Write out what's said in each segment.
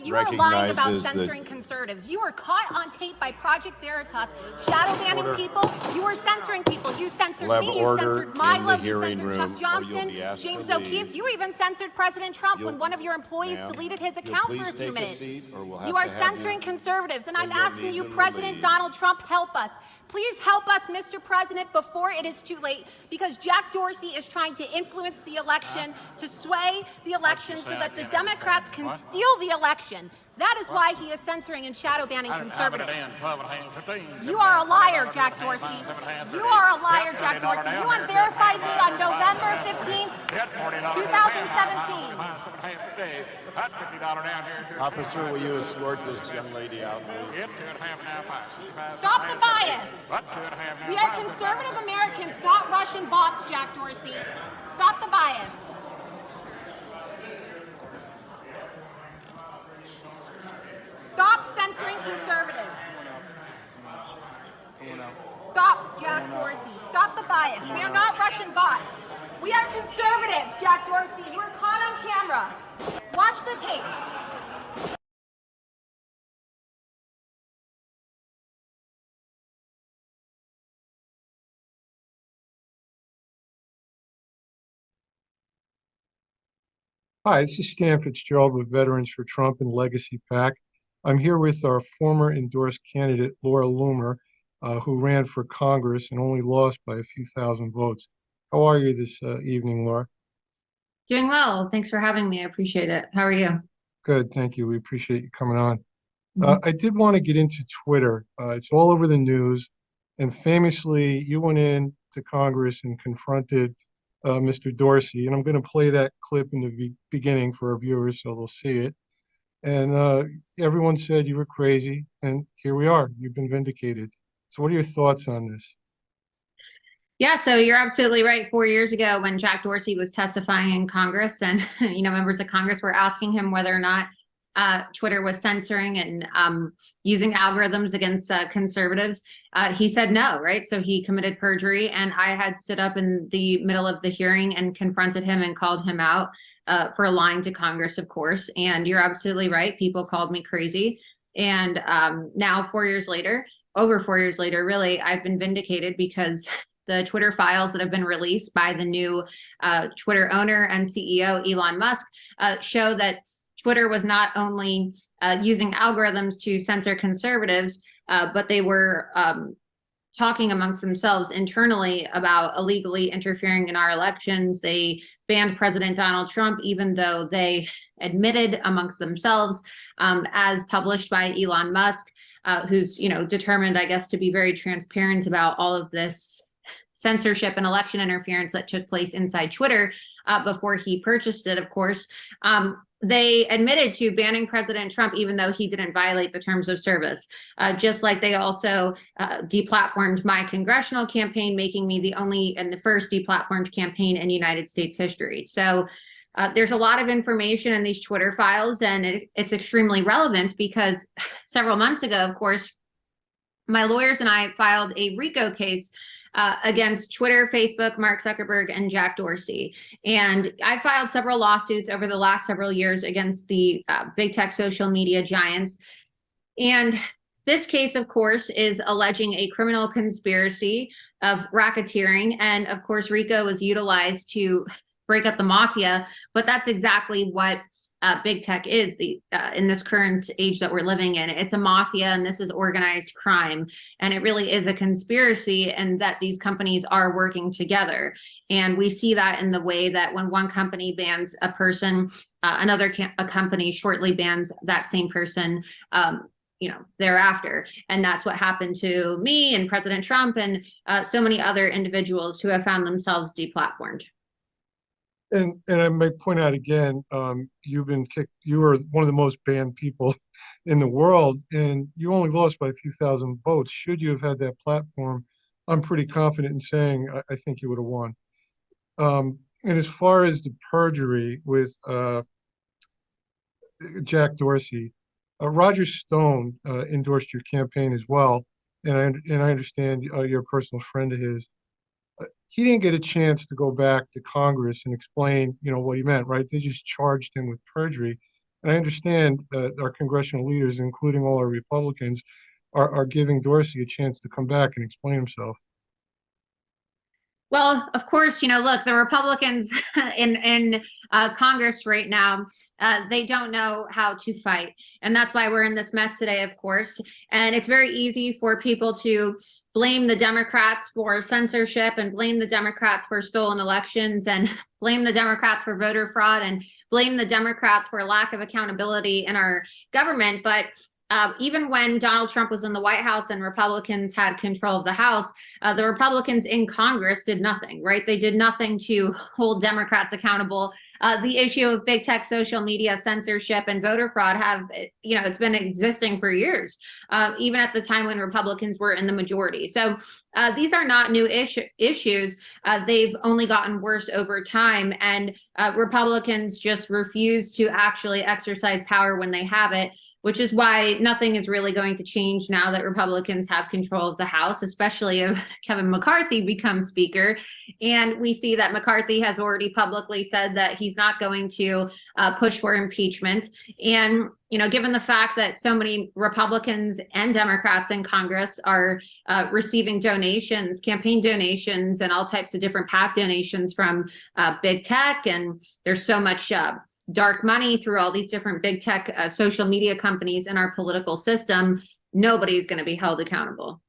you are lying about recognizes that censoring conservatives. You are caught on tape by Project Veritas, shadow banning people. You are censoring people. You censored me. You censored Milo. You censored Chuck Johnson, James O'Keefe. You even censored President Trump when one of your employees deleted his account for a few minutes. You are censoring conservatives, and I'm asking you, President Donald Trump, help us. Please help us, Mr. President, before it is too late, because Jack Dorsey is trying to influence the election, to sway the election so that the Democrats can steal the election. That is why he is censoring and shadow banning conservatives. You are a liar, Jack Dorsey. You are a liar, Jack Dorsey. You unverified me on November 15, 2017. Officer, will you escort this young lady out, please? Stop the bias. We are conservative Americans, not Russian bots, Jack Dorsey. Stop the bias. Stop censoring conservatives. Stop, Jack Dorsey. Stop the bias. We are not Russian bots. We are conservatives, Jack Dorsey. You are caught on camera. Watch the tapes. Hi, this is Stan Fitzgerald with Veterans for Trump and Legacy PAC. I'm here with our former endorsed candidate, Laura Loomer, who ran for Congress and only lost by a few thousand votes. How are you this evening, Laura? Doing well. Thanks for having me. I appreciate it. How are you? Good, thank you. We appreciate you coming on. I did want to get into Twitter. It's all over the news. And famously, you went in to Congress and confronted Mr. Dorsey. And I'm going to play that clip in the beginning for our viewers so they'll see it. And everyone said you were crazy. And here we are. You've been vindicated. So what are your thoughts on this? Yeah, so you're absolutely right. 4 years ago when Jack Dorsey was testifying in Congress and, members of Congress were asking him whether or not Twitter was censoring and using algorithms against conservatives, he said no, right? So he committed perjury, and I had stood up in the middle of the hearing and confronted him and called him out for lying to Congress, of course. And you're absolutely right. People called me crazy. And now 4 years later, over 4 years later, really, I've been vindicated because the Twitter files that have been released by the new Twitter owner and CEO, Elon Musk, show that Twitter was not only using algorithms to censor conservatives, but they were talking amongst themselves internally about illegally interfering in our elections. They banned President Donald Trump, even though they admitted amongst themselves, as published by Elon Musk, who's determined, I guess, to be very transparent about all of this censorship and election interference that took place inside Twitter before he purchased it, of course. They admitted to banning President Trump, even though he didn't violate the terms of service, just like they also deplatformed my congressional campaign, making me the only and the first deplatformed campaign in United States history. So there's a lot of information in these Twitter files, and it's extremely relevant because several months ago, of course, my lawyers and I filed a Rico case against Twitter, Facebook, Mark Zuckerberg, and Jack Dorsey. And I filed several lawsuits over the last several years against the big tech social media giants. And this case, of course, is alleging a criminal conspiracy of racketeering. And of course, Rico was utilized to break up the mafia, but that's exactly what big tech is in this current age that we're living in. It's a mafia, and this is organized crime, and it really is a conspiracy, and that these companies are working together. And we see that in the way that when one company bans a person, another company shortly bans that same person thereafter. And that's what happened to me and President Trump and so many other individuals who have found themselves deplatformed. And I might point out again, you've been kicked. You were one of the most banned people in the world, and you only lost by a few thousand votes. Should you have had that platform, I'm pretty confident in saying I think you would have won. And as far as the perjury with Jack Dorsey, Roger Stone endorsed your campaign as well, and I understand you're a personal friend of his. He didn't get a chance to go back to Congress and explain, what he meant, right? They just charged him with perjury. And I understand that our congressional leaders, including all our Republicans, are giving Dorsey a chance to come back and explain himself. Well, of course, look, the Republicans in Congress right now, they don't know how to fight. And that's why we're in this mess today, of course. And it's very easy for people to blame the Democrats for censorship and blame the Democrats for stolen elections and blame the Democrats for voter fraud and blame the Democrats for lack of accountability in our government. But even when Donald Trump was in the White House and Republicans had control of the House, the Republicans in Congress did nothing, right? They did nothing to hold Democrats accountable. The issue of big tech, social media, censorship, and voter fraud it's been existing for years, even at the time when Republicans were in the majority. So these are not new issues. They've only gotten worse over time, and Republicans just refuse to actually exercise power when they have it, which is why nothing is really going to change now that Republicans have control of the House, especially if Kevin McCarthy becomes Speaker. And we see that McCarthy has already publicly said that he's not going to push for impeachment. And, given the fact that so many Republicans and Democrats in Congress are receiving donations, campaign donations, and all types of different PAC donations from big tech, and there's so much dark money through all these different big tech social media companies in our political system, nobody's going to be held accountable.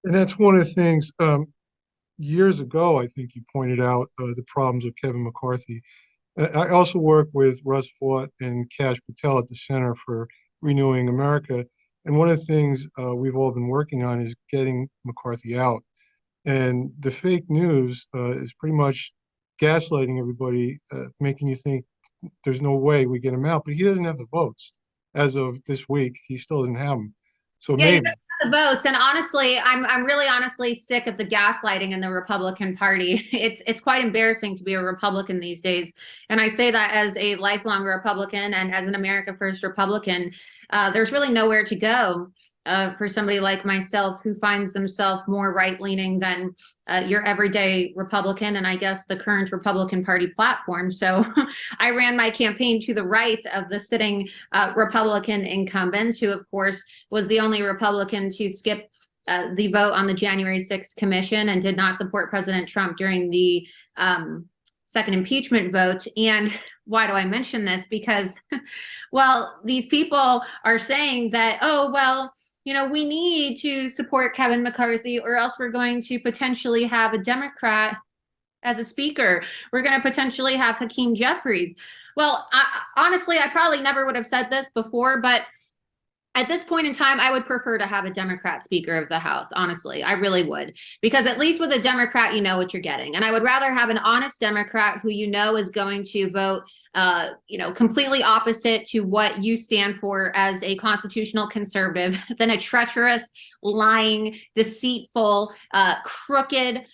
And that's one of the things, years ago, I think you pointed out the problems with Kevin McCarthy. I also work with Russ Vought and Kash Patel at the Center for Renewing America. And one of the things we've all been working on is getting McCarthy out. And the fake news is pretty much gaslighting everybody, making you think there's no way we get him out, but he doesn't have the votes as of this week. He still doesn't have them. So yeah, maybe the votes. And honestly, I'm really honestly sick of the gaslighting in the Republican Party. It's quite embarrassing to be a Republican these days. And I say that as a lifelong Republican and as an America First Republican. There's really nowhere to go for somebody like myself who finds themselves more right-leaning than your everyday Republican and I guess the current Republican Party platform. So I ran my campaign to the right of the sitting Republican incumbent, who of course was the only Republican to skip the vote on the January 6th commission and did not support President Trump during the second impeachment vote. And why do I mention this? Because, well, these people are saying that, oh, well, we need to support Kevin McCarthy or else we're going to potentially have a Democrat as a speaker. We're going to potentially have Hakeem Jeffries. Well, honestly, I probably never would have said this before, but at this point in time, I would prefer to have a Democrat Speaker of the House. Honestly, I really would, because at least with a Democrat, you know what you're getting. And I would rather have an honest Democrat who is going to vote completely opposite to what you stand for as a constitutional conservative than a treacherous, lying, deceitful, crooked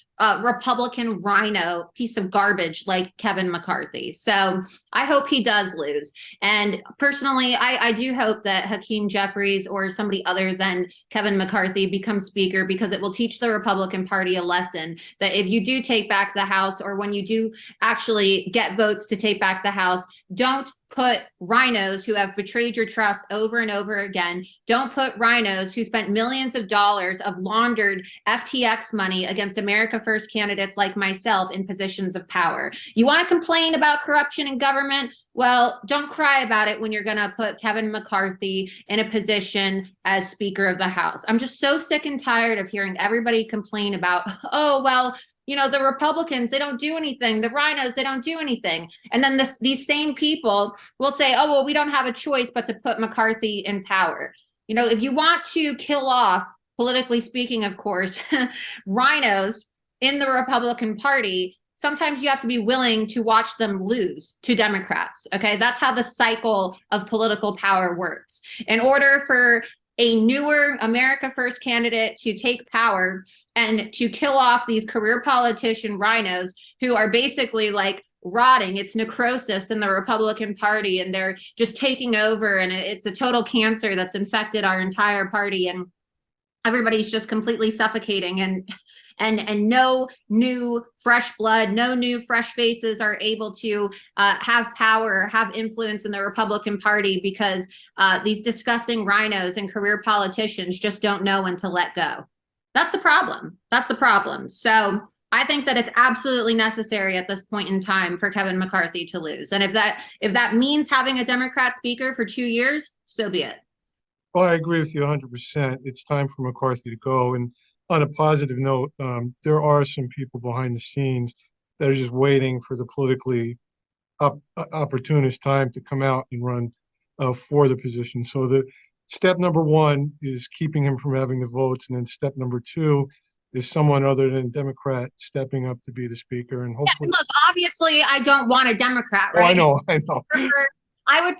Republican rhino piece of garbage like Kevin McCarthy. So I hope he does lose. And personally, I do hope that Hakeem Jeffries or somebody other than Kevin McCarthy becomes Speaker, because it will teach the Republican Party a lesson that if you do take back the House, or when you do actually get votes to take back the House, don't put rhinos who have betrayed your trust over and over again. Don't put rhinos who spent millions of dollars of laundered FTX money against America First candidates like myself in positions of power. You want to complain about corruption in government? Well, don't cry about it when you're going to put Kevin McCarthy in a position as Speaker of the House. I'm just so sick and tired of hearing everybody complain about, oh, well, the Republicans, they don't do anything. The rhinos, they don't do anything. And then these same people will say, oh, well, we don't have a choice but to put McCarthy in power. If you want to kill off, politically speaking, of course, rhinos in the Republican Party, sometimes you have to be willing to watch them lose to Democrats. Okay, that's how the cycle of political power works. In order for a newer America First candidate to take power and to kill off these career politician rhinos who are basically like rotting, it's necrosis in the Republican Party, and they're just taking over, and it's a total cancer that's infected our entire party. And everybody's just completely suffocating, and no new fresh blood, no new fresh faces are able to have power, have influence in the Republican Party, because these disgusting rhinos and career politicians just don't know when to let go. That's the problem. That's the problem. So I think that it's absolutely necessary at this point in time for Kevin McCarthy to lose. And if that means having a Democrat speaker for 2 years, so be it. Well, I agree with you 100%. It's time for McCarthy to go. And on a positive note, there are some people behind the scenes that are just waiting for the politically opportunist time to come out and run for the position. So the step number one is keeping him from having the votes, and then step number two is someone other than Democrat stepping up to be the speaker, and Yeah, hopefully. look, obviously, I don't want a Democrat, Oh, right? I know. I would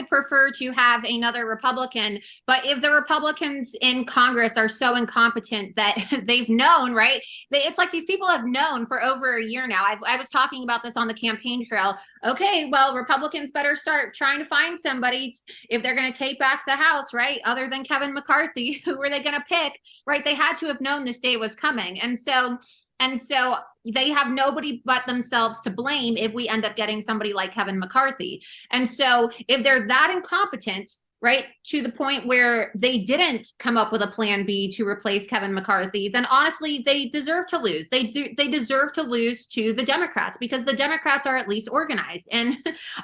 prefer to have another Republican, but if the Republicans in Congress are so incompetent that they've known, right? It's like these people have known for over a year now. I was talking about this on the campaign trail. Okay, well, Republicans better start trying to find somebody if they're going to take back the House, right? Other than Kevin McCarthy, who were they going to pick, right? They had to have known this day was coming. And so they have nobody but themselves to blame if we end up getting somebody like Kevin McCarthy. And so if they're that incompetent, right, to the point where they didn't come up with a plan B to replace Kevin McCarthy, then honestly, they deserve to lose. They deserve to lose to the Democrats, because the Democrats are at least organized. And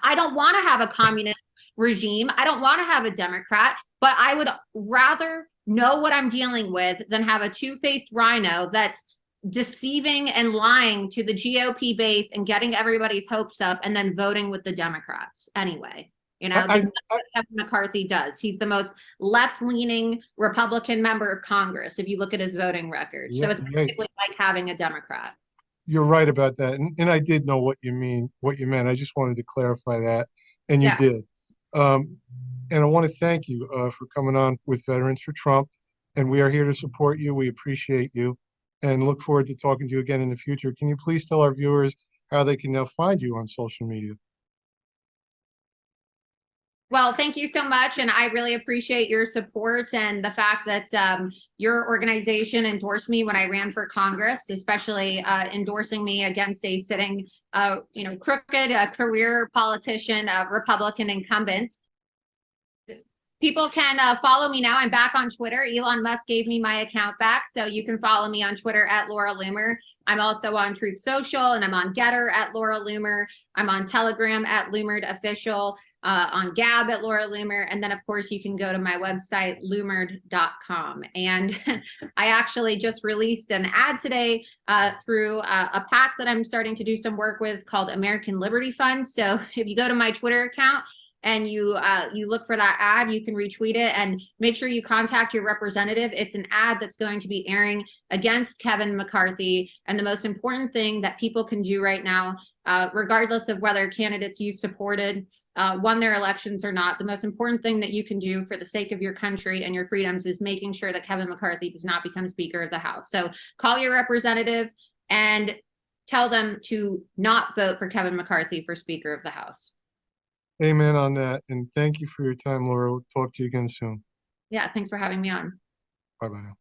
I don't want to have a communist regime. I don't want to have a Democrat, but I would rather know what I'm dealing with than have a two-faced rhino that's deceiving and lying to the GOP base and getting everybody's hopes up and then voting with the Democrats anyway. You know, that's what Kevin McCarthy does. He's the most left-leaning Republican member of Congress if you look at his voting record. So it's basically like having a Democrat. You're right about that. And I did know what you meant. I just wanted to clarify that. And you did. And I want to thank you for coming on with Veterans for Trump. And we are here to support you. We appreciate you and look forward to talking to you again in the future. Can you please tell our viewers how they can now find you on social media? Well, thank you so much. And I really appreciate your support and the fact that your organization endorsed me when I ran for Congress, especially endorsing me against a sitting, crooked career politician, Republican incumbent. People can follow me now. I'm back on Twitter. Elon Musk gave me my account back, so you can follow me on Twitter at Laura Loomer. I'm also on Truth Social, and I'm on Getter at Laura Loomer. I'm on Telegram at Loomered Official, on Gab at Laura Loomer, and then of course you can go to my website loomered.com. And I actually just released an ad today through a PAC that I'm starting to do some work with called American Liberty Fund. So if you go to my Twitter account and you look for that ad, you can retweet it and make sure you contact your representative. It's an ad that's going to be airing against Kevin McCarthy. And the most important thing that people can do right now, regardless of whether candidates you supported won their elections or not, the most important thing that you can do for the sake of your country and your freedoms is making sure that Kevin McCarthy does not become Speaker of the House. So call your representative and tell them to not vote for Kevin McCarthy for Speaker of the House. Amen on that. And thank you for your time, Laura. We'll talk to you again soon. Yeah, thanks for having me on. Bye-bye now.